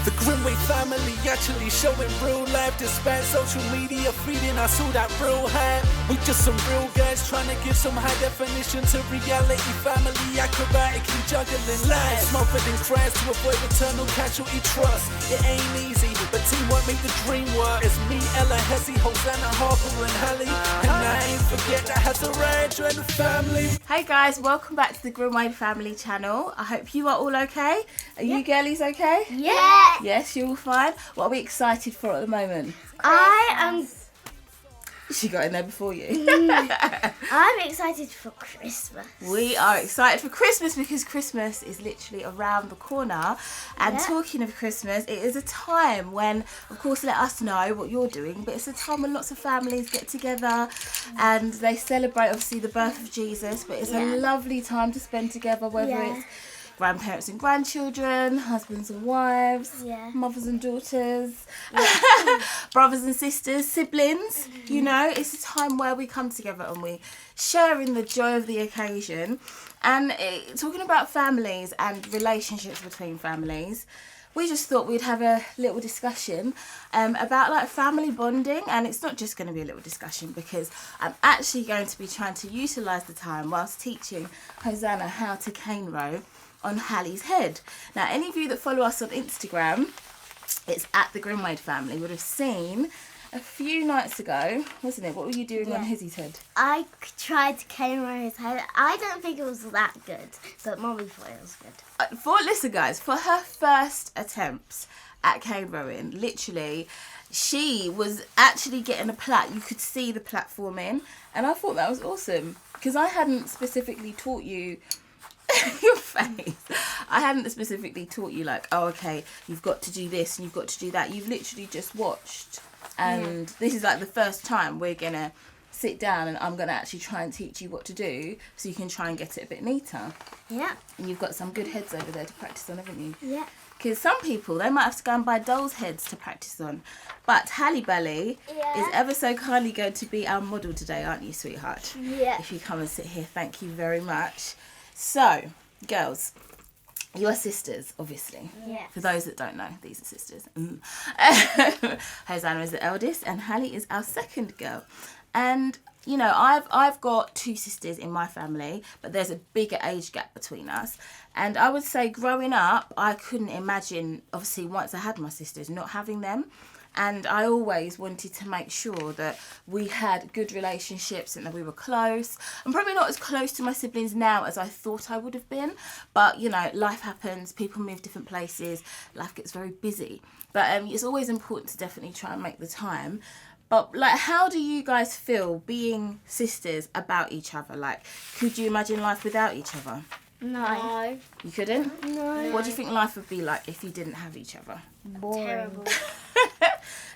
The Grimwade family actually showing real life despite social media feeding us all that real hype. We just some real guys trying to give some high definition to reality. Family acrobatically juggling life, smothered in cracks to avoid eternal casualty trust. It ain't easy, but teamwork make the dream work. It's me, Ella, Hesse, Hosanna, Harper and Hallie, and I ain't forget that has a range and the family. Hey guys, welcome back to the Grimwade family channel. I hope you are all okay. Are you girlies okay? Yeah. Yes, you're all fine. What are we excited for at the moment? I am. She got in there before you. I'm excited for Christmas. We are excited for Christmas because Christmas is literally around the corner. And talking of Christmas, it is a time when, of course, let us know what you're doing, but it's a time when lots of families get together and they celebrate, obviously, the birth of Jesus. But it's a lovely time to spend together, whether it's grandparents and grandchildren, husbands and wives, mothers and daughters, brothers and sisters, siblings. You know, it's a time where we come together and we share in the joy of the occasion. And talking about families and relationships between families, we just thought we'd have a little discussion about like family bonding. And it's not just going to be a little discussion because I'm actually going to be trying to utilise the time whilst teaching Hosanna how to cane row on Hallie's head. Now, any of you that follow us on Instagram, it's at the Grimwade family, would have seen a few nights ago, wasn't it? What were you doing on Hizzy's head? I tried to cane row his head. I don't think it was that good, but Mommy thought it was good. Listen, guys, for her first attempts at cane rowing, literally, she was actually getting a plait. You could see the platforming, and I thought that was awesome because I hadn't specifically taught you. Your face. I hadn't specifically taught you like, oh, okay, you've got to do this and you've got to do that. You've literally just watched, and this is like the first time we're gonna sit down and I'm gonna actually try and teach you what to do so you can try and get it a bit neater. Yeah. And you've got some good heads over there to practice on, haven't you? Yeah. Because some people, they might have to go and buy dolls' heads to practice on. But Halle Belly is ever so kindly going to be our model today, aren't you, sweetheart? Yeah. If you come and sit here, thank you very much. So, girls, you are sisters, obviously. Yes. For those that don't know, these are sisters. Hosanna is the eldest and Hallie is our second girl. And, you know, I've got two sisters in my family, but there's a bigger age gap between us. And I would say growing up, I couldn't imagine, obviously, once I had my sisters, not having them. And I always wanted to make sure that we had good relationships and that we were close. I'm probably not as close to my siblings now as I thought I would have been. But, you know, life happens. People move different places. Life gets very busy. But it's always important to definitely try and make the time. But, like, how do you guys feel being sisters about each other? Like, could you imagine life without each other? No. You couldn't? No. What do you think life would be like if you didn't have each other? Boring. Terrible.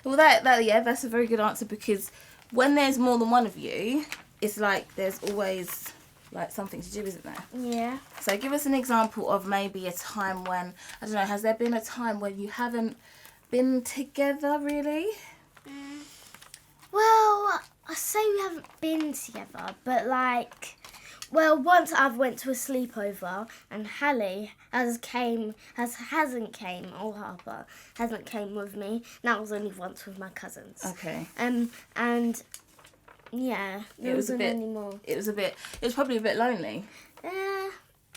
Well, that's a very good answer because when there's more than one of you, it's like there's always like something to do, isn't there? Yeah. So give us an example of maybe a time when, I don't know, has there been a time when you haven't been together really? Well, I say we haven't been together, but like, well, once I've went to a sleepover and Hallie hasn't came, or Harper hasn't came with me. That was only once with my cousins. Okay. And yeah, there wasn't any more. It was probably a bit lonely.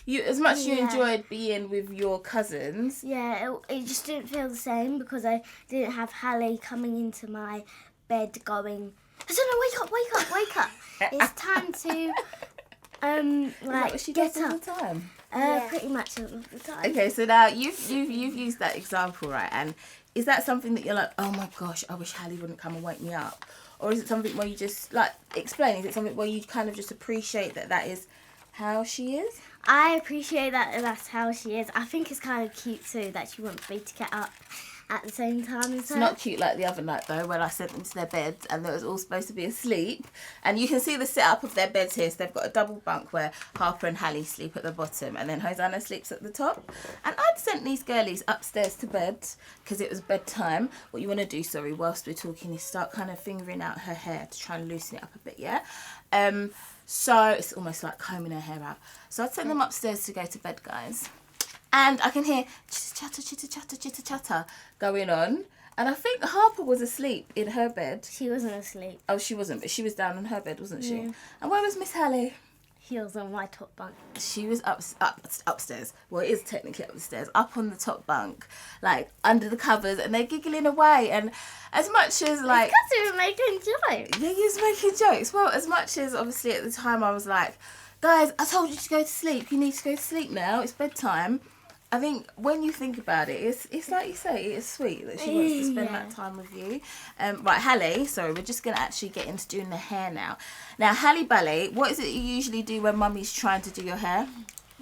You, as much as you enjoyed being with your cousins. Yeah, it just didn't feel the same because I didn't have Hallie coming into my bed going, Hosanna, wake up. It's time to like what she get does all up. the time. Pretty much all the time. Okay, so now you've used that example, right? And is that something that you're like, oh my gosh, I wish Hallie wouldn't come and wake me up? Or is it something where you just, like, explain, is it something where you kind of just appreciate that is how she is? I appreciate that that's how she is. I think it's kind of cute too that she wants me to get up at the same time as It's not cute like the other night though, when I sent them to their beds and they was all supposed to be asleep. And you can see the setup of their beds here. So they've got a double bunk where Harper and Hallie sleep at the bottom and then Hosanna sleeps at the top. And I'd sent these girlies upstairs to bed because it was bedtime. What you want to do, sorry, whilst we're talking is start kind of fingering out her hair to try and loosen it up a bit, yeah? So it's almost like combing her hair out. So I'd send them upstairs to go to bed, guys. And I can hear chitter chatter going on. And I think Harper was asleep in her bed. She wasn't asleep. Oh, she wasn't, but she was down in her bed, wasn't she? Yeah. And where was Miss Hallie? She was on my top bunk. She was upstairs. Well, it is technically upstairs, up on the top bunk, like under the covers, and they're giggling away. And as much as like, Because we were making jokes. yeah, he was making jokes. Well, as much as obviously at the time I was like, guys, I told you to go to sleep. You need to go to sleep now. It's bedtime. I think when you think about it, it's like you say, it's sweet that she wants to spend that time with you. Right, Hallie, sorry, we're just going to actually get into doing the hair now. Now, Hallie Bally, what is it you usually do when mummy's trying to do your hair?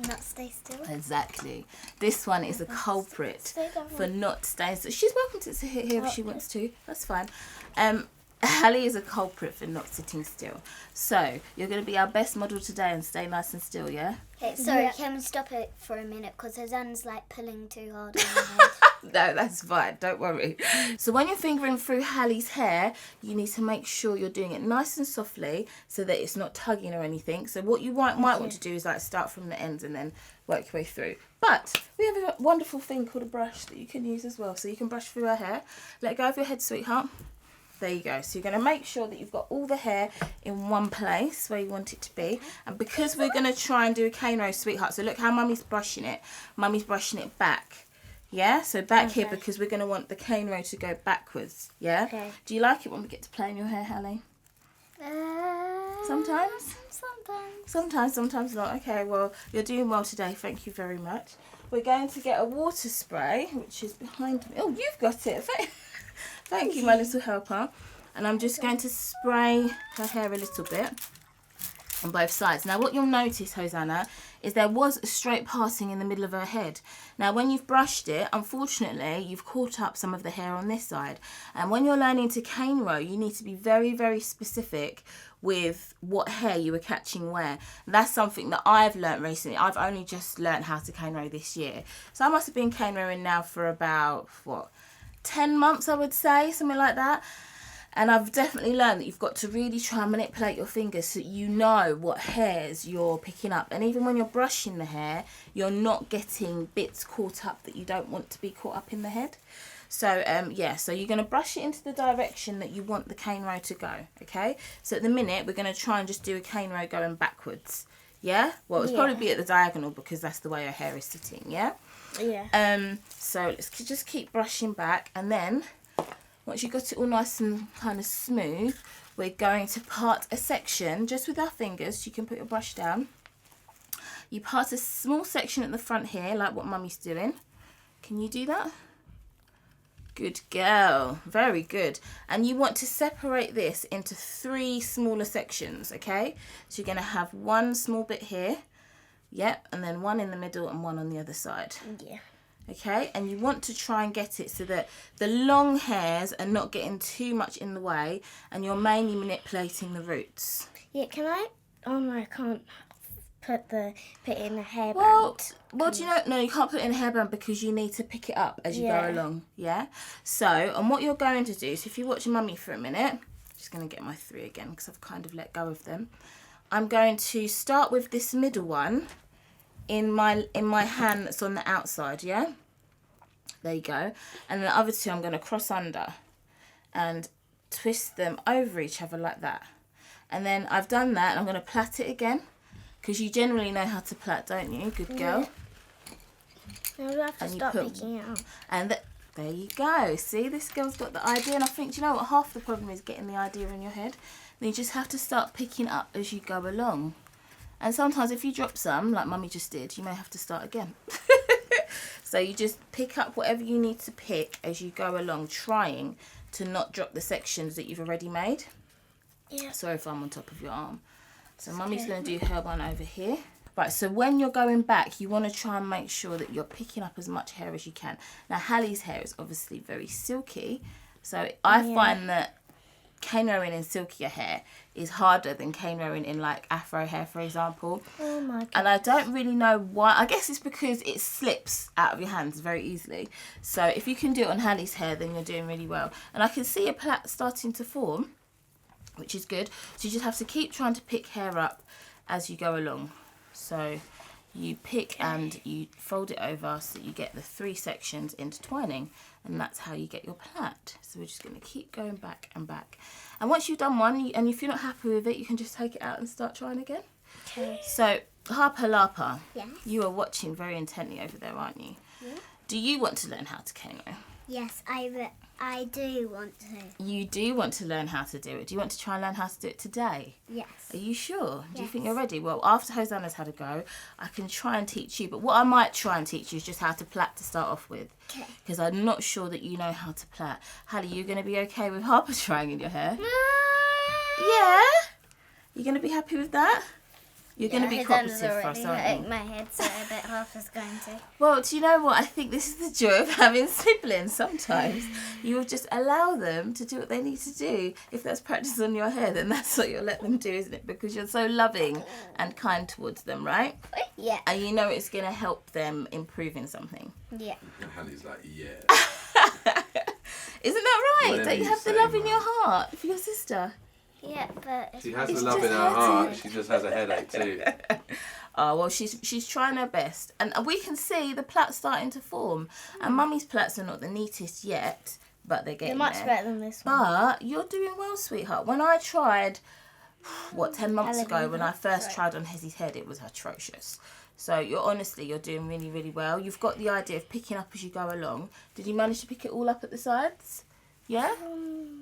Not stay still. Exactly. This one is a culprit for not staying still. She's welcome to sit here if she wants to. That's fine. Hallie is a culprit for not sitting still. So, you're going to be our best model today and stay nice and still, yeah? Okay, sorry, can we stop it for a minute? Because Hosanna's like pulling too hard on my head. No, that's fine. Don't worry. So when you're fingering through Hallie's hair, you need to make sure you're doing it nice and softly so that it's not tugging or anything. So what you might want to do is like start from the ends and then work your way through. But we have a wonderful thing called a brush that you can use as well. So you can brush through her hair. Let go of your head, sweetheart. There you go. So you're going to make sure that you've got all the hair in one place where you want it to be. And because we're going to try and do a cane row, sweetheart. So look how mummy's brushing it. Mummy's brushing it back. Yeah, so back here because we're going to want the cane row to go backwards. Yeah? Okay. Do you like it when we get to play in your hair, Hallie? Sometimes? Sometimes not. Okay, well, you're doing well today. Thank you very much. We're going to get a water spray, which is behind me. Oh, you've got it. Thank you, my little helper. And I'm just going to spray her hair a little bit on both sides. Now, what you'll notice, Hosanna, is there was a straight parting in the middle of her head. Now, when you've brushed it, unfortunately, you've caught up some of the hair on this side. And when you're learning to cane row, you need to be very, very specific with what hair you are catching where. That's something that I've learnt recently. I've only just learnt how to cane row this year. So I must have been cane rowing now for about, 10 months, I would say, something like that. And I've definitely learned that you've got to really try and manipulate your fingers so you know what hairs you're picking up. And even when you're brushing the hair, you're not getting bits caught up that you don't want to be caught up in the head. So, so you're going to brush it into the direction that you want the cane row to go, okay? So at the minute, we're going to try and just do a cane row going backwards, yeah? Well, it'll probably be at the diagonal because that's the way her hair is sitting, yeah? Yeah. So let's just keep brushing back, and then once you've got it all nice and kind of smooth, we're going to part a section just with our fingers. You can put your brush down. You part a small section at the front here, like what mummy's doing. Can you do that? Good girl. Very good. And you want to separate this into 3 smaller sections, okay? So you're going to have one small bit here. Yep, and then one in the middle and one on the other side. Yeah. Okay, and you want to try and get it so that the long hairs are not getting too much in the way and you're mainly manipulating the roots. Yeah, can I? Oh no, I can't put it in a hairband. Well, do you know? No, you can't put it in a hairband because you need to pick it up as you go along. Yeah. So, and what you're going to do, so if you watch mummy for a minute, just going to get my 3 again because I've kind of let go of them. I'm going to start with this middle one in my hand that's on the outside, yeah? There you go. And the other 2 I'm going to cross under and twist them over each other like that. And then I've done that and I'm going to plait it again because you generally know how to plait, don't you? Good girl. Yeah. Now we have to start picking it up. And there you go. See, this girl's got the idea, and I think, do you know what, half the problem is getting the idea in your head. Then you just have to start picking up as you go along. And sometimes if you drop some, like mummy just did, you may have to start again. So you just pick up whatever you need to pick as you go along, trying to not drop the sections that you've already made. Yeah. Sorry if I'm on top of your arm. So mummy's going to do her one over here. Right, so when you're going back, you want to try and make sure that you're picking up as much hair as you can. Now, Hallie's hair is obviously very silky. So I find that cane rowing in silkier hair is harder than cane rowing in like afro hair, for example. Oh my god. And I don't really know why. I guess it's because it slips out of your hands very easily. So if you can do it on Hallie's hair, then you're doing really well. And I can see a plait starting to form, which is good. So you just have to keep trying to pick hair up as you go along. So you pick and you fold it over so that you get the 3 sections intertwining, and that's how you get your plait. So we're just going to keep going back and back. And once you've done one, and if you're not happy with it, you can just take it out and start trying again. Okay. So, Harper Larper, Yes. you are watching very intently over there, aren't you? Yeah. Do you want to learn how to canoe? Yes, I do want to. You do want to learn how to do it. Do you want to try and learn how to do it today? Yes. Are you sure? Do you think Yes. you're ready? Well, after Hosanna's had a go, I can try and teach you. But what I might try and teach you is just how to plait to start off with. Okay. Because I'm not sure that you know how to plait. Hallie, you going to be okay with Harper trying in your hair? Yeah? You're going to be happy with that? You're going to be cooperative for us, aren't you? My head, so I bet Harper's going to. Well, do you know what? I think this is the joy of having siblings. Sometimes you will just allow them to do what they need to do. If that's practice on your hair, then that's what you'll let them do, isn't it? Because you're so loving and kind towards them, right? Yeah. And you know it's going to help them improve in something. Yeah. And Hallie's like, yeah. Isn't that right? Whatever Don't you you have the say, love in Mum. your heart for your sister? Yeah, but She has It's the love just in her her heart. too. She just has a headache too. Oh, well, she's trying her best. And we can see the plaits starting to form. And Mummy's plaits are not the neatest yet, but they're They're getting much there. better than this one. But you're doing well, sweetheart. When I tried, 10 months ago, 11 when I first right. tried on Hezzy's head, it was atrocious. So you're doing really, really well. You've got the idea of picking up as you go along. Did you manage to pick it all up at the sides? Yeah?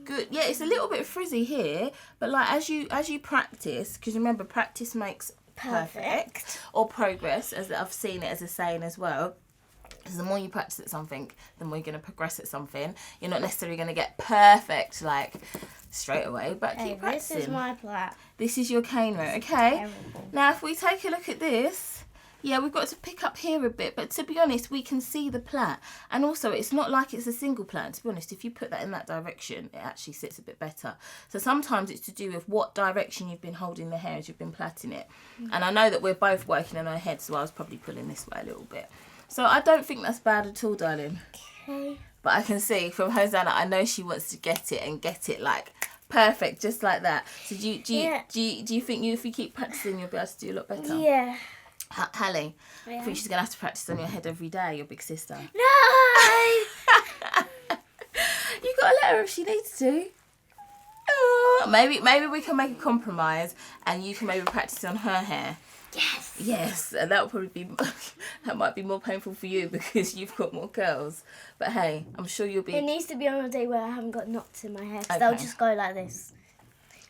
Good. Yeah, it's a little bit frizzy here, but like as you practice, because remember, practice makes perfect, or progress, as I've seen it as a saying as well. Because the more you practice at something, the more you're going to progress at something. You're not necessarily going to get perfect like straight away, but Hey, keep this practicing. is my plait. This is your cane row, okay? Terrible. Now, if we take a look at this, yeah, we've got to pick up here a bit, but to be honest, we can see the plait. And also, it's not like it's a single plait. To be honest, if you put that in that direction, it actually sits a bit better. So sometimes it's to do with what direction you've been holding the hair as you've been plaiting it. And I know that we're both working on our head, so I was probably pulling this way a little bit. So I don't think that's bad at all, darling. Okay. But I can see from Hosanna, I know she wants to get it like perfect, just like that. So do you think if you keep practicing, you'll be able to do a lot better? Yeah. Hallie, I Yeah. think she's gonna have to practice on your head every day, your big sister. No! You gotta let her if she needs to. Oh, maybe we can make a compromise, and you can maybe practice on her hair. Yes. Yes, and that would probably be that might be more painful for you because you've got more curls. But hey, I'm sure you'll be. It needs to be on a day where I haven't got knots in my hair, because Okay. they'll just go like this.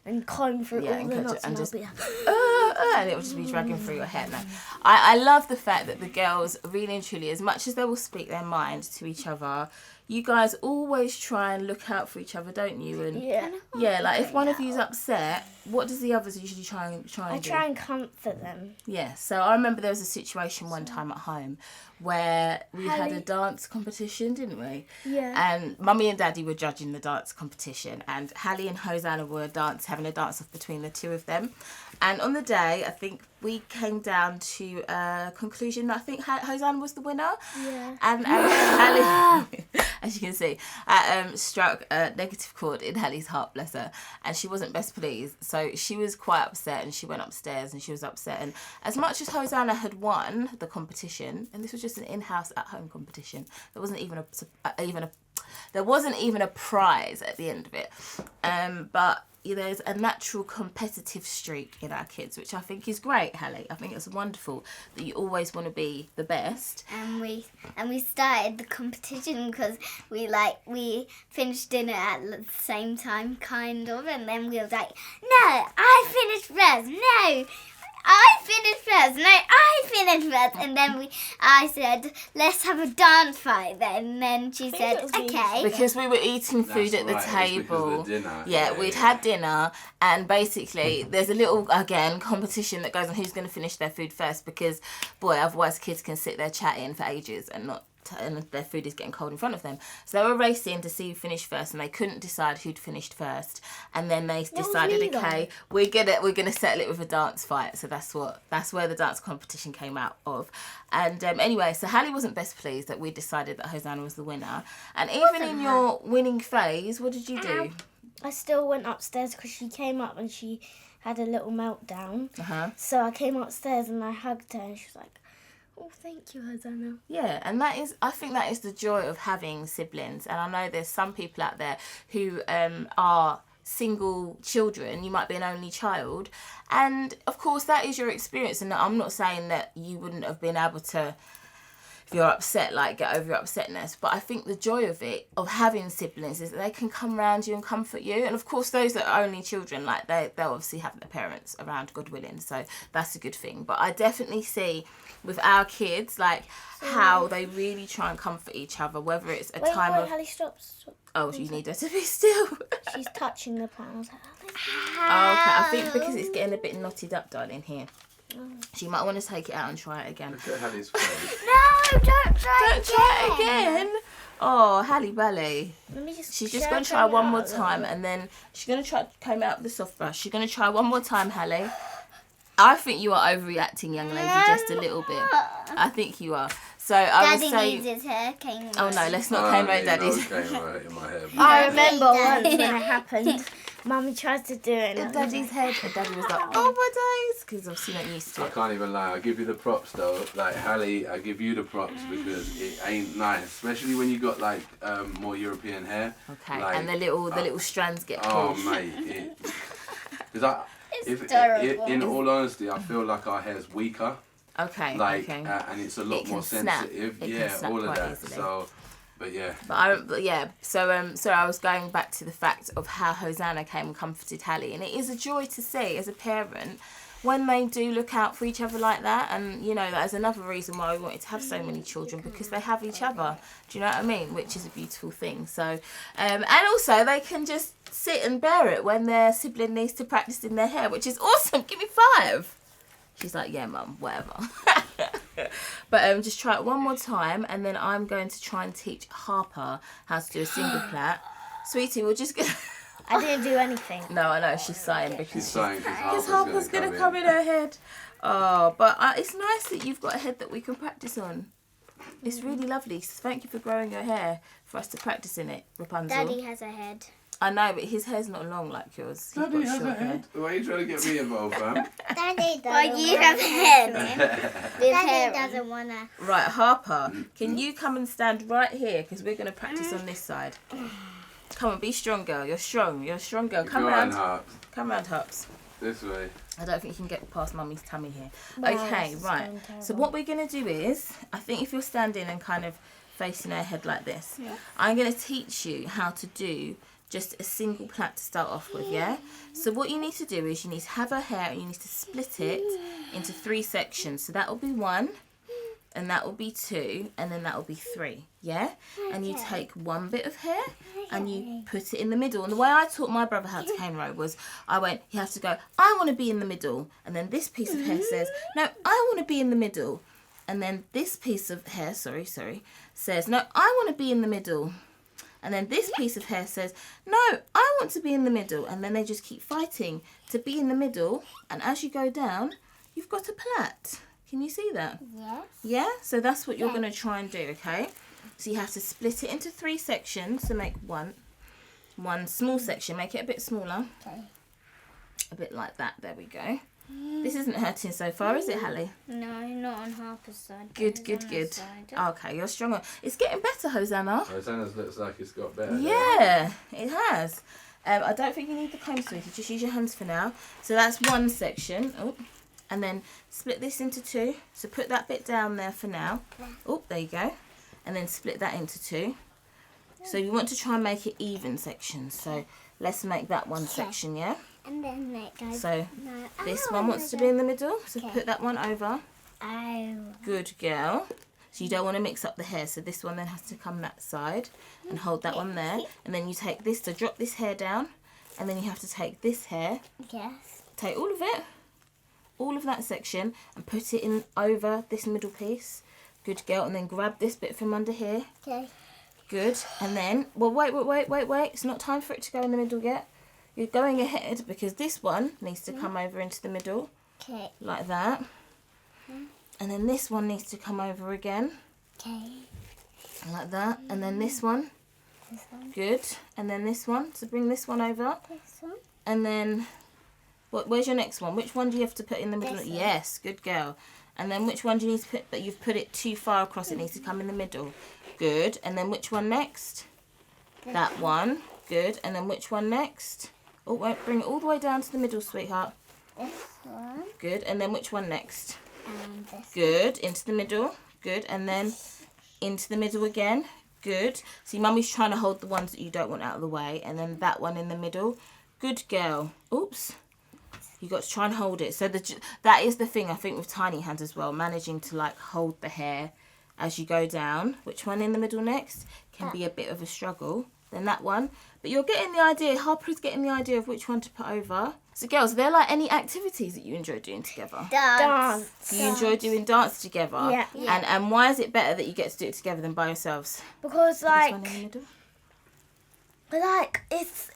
And comb through Yeah, all and the catch it knots and and just- I'll be like, And it will just be dragging through your hair now. I love the fact that the girls really and truly, as much as they will speak their mind to each other, you guys always try and look out for each other, don't you? And yeah. like if one of you's upset, what does the others usually try and do? I try and comfort them. Yeah, so I remember there was a situation one time at home where we had a dance competition, didn't we? Yeah. And Mummy and Daddy were judging the dance competition, and Hallie and Hosanna were having a dance off between the two of them. And on the day, I think we came down to a conclusion that I think Hosanna was the winner. Yeah. And Hallie, as you can see, struck a negative chord in Hallie's heart, bless her. And she wasn't best pleased. So she was quite upset, and she went upstairs and she was upset. And as much as Hosanna had won the competition, and this was just an in-house at-home competition, there wasn't even a prize at the end of it. But there's a natural competitive streak in our kids, which I think is great, Hallie. I think it's wonderful that you always want to be the best. And we started the competition because we finished dinner at the same time, kind of, and then we were like, no, I finished first. No, I finished first. No, I finished first. And then I said, let's have a dance fight then. And then she said, it was the okay. Because we were eating food That's at the right, it was because table. of the dinner. Yeah, we'd had dinner, and basically there's a little, again, competition that goes on who's going to finish their food first, because, boy, otherwise kids can sit there chatting for ages and their food is getting cold in front of them. So they were racing to see who finished first, and they couldn't decide who'd finished first. And then they decided, me, okay, we're gonna settle it with a dance fight. So that's where the dance competition came out of. And anyway, so Hallie wasn't best pleased that we decided that Hosanna was the winner. And even in your winning phase, what did you do? I still went upstairs because she came up and she had a little meltdown. Uh-huh. So I came upstairs and I hugged her and she was like, Oh, thank you, Hosanna. Yeah, and I think that is the joy of having siblings. And I know there's some people out there who are single children. You might be an only child, and of course that is your experience. And I'm not saying that you wouldn't have been able to, if you're upset, like, get over your upsetness. But I think the joy of it, of having siblings, is that they can come around you and comfort you. And of course, those that are only children, like, they'll obviously have their parents around, God willing. So that's a good thing. But I definitely see with our kids, like, how they really try and comfort each other, whether it's a time of... Hallie, stop. Oh, you need her to be still. She's touching the panels. Oh, okay. I think because it's getting a bit knotted up, darling, here. So you might want to take it out and try it again. Look at Hallie's face. No, don't try Don't try it again. Oh, Halle Bally. Let me just. She's just going to try one more time, and then she's going to try to comb out with the soft brush. She's going to try one more time, Halle. I think you are overreacting, young lady, just a little bit. I think you are. So I would Daddy say... needs his hair cane. Oh no, let's not cane right Daddy's. Right in my head. I remember once when it happened. Mummy tried to do it. In Daddy's head, and Daddy was like, oh my days, because obviously not used to I it. can't even lie. I give you the props though. Like Hallie, I give you the props because it ain't nice, especially when you got like more European hair. Okay, like, and the little strands get Oh pulled. mate, because terrible. in all honesty, I feel like our hair's weaker. Okay, Like, okay. and it's a lot It can more snap. sensitive. It can Yeah, snap all of quite that. easily. So, but yeah. But yeah, so I was going back to the fact of how Hosanna came and comforted Halle, and it is a joy to see as a parent when they do look out for each other like that. And you know, that is another reason why we wanted to have so many children, because they have each other. Do you know what I mean? Which is a beautiful thing. So, and also they can just sit and bear it when their sibling needs to practice in their hair, which is awesome. Give me 5. She's like, yeah, mum, whatever. But just try it one more time, and then I'm going to try and teach Harper how to do a single plait. Sweetie, we're just gonna... I didn't do anything. No, I know, she's sighing She's because saying because Harper's going to come in her head. Oh, but it's nice that you've got a head that we can practice on. It's really lovely. So thank you for growing your hair for us to practice in it, Rapunzel. Daddy has a head. I know, but his hair's not long like yours. He's Daddy got has short a head. Why are you trying to get me involved, fam? Daddy doesn't. Well, you have a head. Daddy doesn't wanna. Right, Harper, can you come and stand right here, because we're going to practice on this side. Come on, be strong, girl. You're strong. You're a strong girl. Come round. Come round, Harps. This way. I don't think you can get past Mummy's tummy here. Wow, Okay, this is right. going So terrible. what we're going to do is, I think if you're standing and kind of facing her head like this, I'm going to teach you how to do just a single plait to start off with, yeah? So what you need to do is you need to have her hair and you need to split it into 3 sections. So that will be 1, and that will be 2, and then that will be 3, yeah? And you take one bit of hair and you put it in the middle. And the way I taught my brother how to Cornrow was, I went, you have to go, I want to be in the middle. And then this piece of hair says, no, I want to be in the middle. And then this piece of hair, sorry, says, no, I want to be in the middle. And then this piece of hair says, no, I want to be in the middle. And then they just keep fighting to be in the middle. And as you go down, you've got a plait. Can you see that? Yes. Yeah? So that's what you're going to try and do, okay? So you have to split it into 3 sections to make one small section. Make it a bit smaller. Okay. A bit like that. There we go. This isn't hurting so far, is it, Halle? No, not on Harper's side. Good. Hosanna's side. Okay, you're stronger. It's getting better, Hosanna. Hosanna's looks like it's got better. Yeah, it has. I don't think you need the comb, sweetie. Just use your hands for now. So that's 1 section. Oh, and then split this into 2. So put that bit down there for now. Oh, there you go. And then split that into 2. So you want to try and make it even sections. So let's make that 1 section, yeah? And then it goes. So No, this I one wanna wants to go- be in the middle. So Okay. put that one over. Oh. Good girl. So you don't want to mix up the hair. So this one then has to come that side and hold that one there. And then you take this to drop this hair down. And then you have to take this hair, Yes. take all of it, all of that section, and put it in over this middle piece. Good girl. And then grab this bit from under here. Okay. Good. And then, well, wait. It's not time for it to go in the middle yet. You're going ahead because this one needs to come over into the middle. Okay. Like that. And then this one needs to come over again. Okay. Like that. And then this one. This one. Good. And then this one. So bring this one over. This one. And then, where's your next one? Which one do you have to put in the middle? This one. Yes, good girl. And then which one do you need to put, but you've put it too far across, it needs to come in the middle. Good. And then which one next? That one. Good. And then which one next? Oh, wait, bring it all the way down to the middle, sweetheart. This one. Good. And then which one next? And this. Good. Into the middle. Good. And then into the middle again. Good. See, Mummy's trying to hold the ones that you don't want out of the way. And then that one in the middle. Good girl. Oops. You got to try and hold it. So that is the thing, I think, with tiny hands as well. Managing to, like, hold the hair as you go down. Which one in the middle next? Can be a bit of a struggle. Then that one. But you're getting the idea. Harper's getting the idea of which one to put over. So, girls, are there, like, any activities that you enjoy doing together? Dance. You enjoy doing dance together? Yeah. And why is it better that you get to do it together than by yourselves? Because, This one like, in the middle?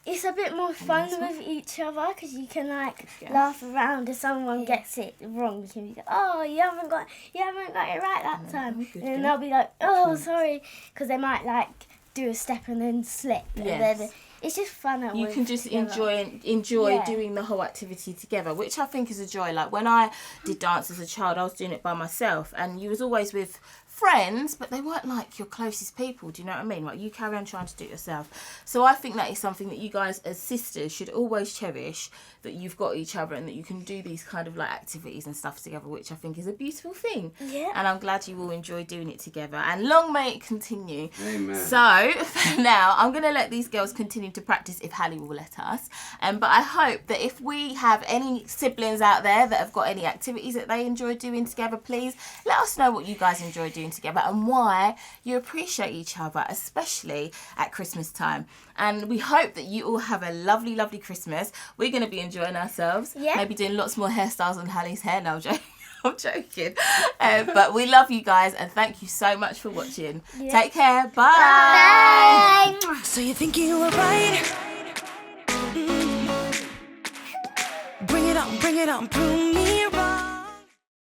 it's a bit more fun with each other because you can, like, laugh around if someone gets it wrong. You can be like, oh, you haven't got it right that time. good, And then good. they'll be like, oh, sorry, because they might, like, do a step and then slip. And Yes. then it's just fun. You can just enjoy Yeah. doing the whole activity together, which I think is a joy. Like when I did dance as a child, I was doing it by myself, and you was always with friends, but they weren't like your closest people. Do you know what I mean? Like you carry on trying to do it yourself. So I think that is something that you guys as sisters should always cherish, that you've got each other and that you can do these kind of like activities and stuff together, which I think is a beautiful thing. Yeah. And I'm glad you all enjoy doing it together, and long may it continue. Amen. So for now, I'm going to let these girls continue to practice if Hallie will let us. But I hope that if we have any siblings out there that have got any activities that they enjoy doing together, please let us know what you guys enjoy doing together and why you appreciate each other, especially at Christmas time. And we hope that you all have a lovely, lovely Christmas. We're going to be enjoying ourselves. Yeah. Maybe doing lots more hairstyles on Hallie's hair. No, I'm joking. I'm joking. But we love you guys and thank you so much for watching. Take care. Bye. Bye. So you think you were right? Bring it on, prove me wrong.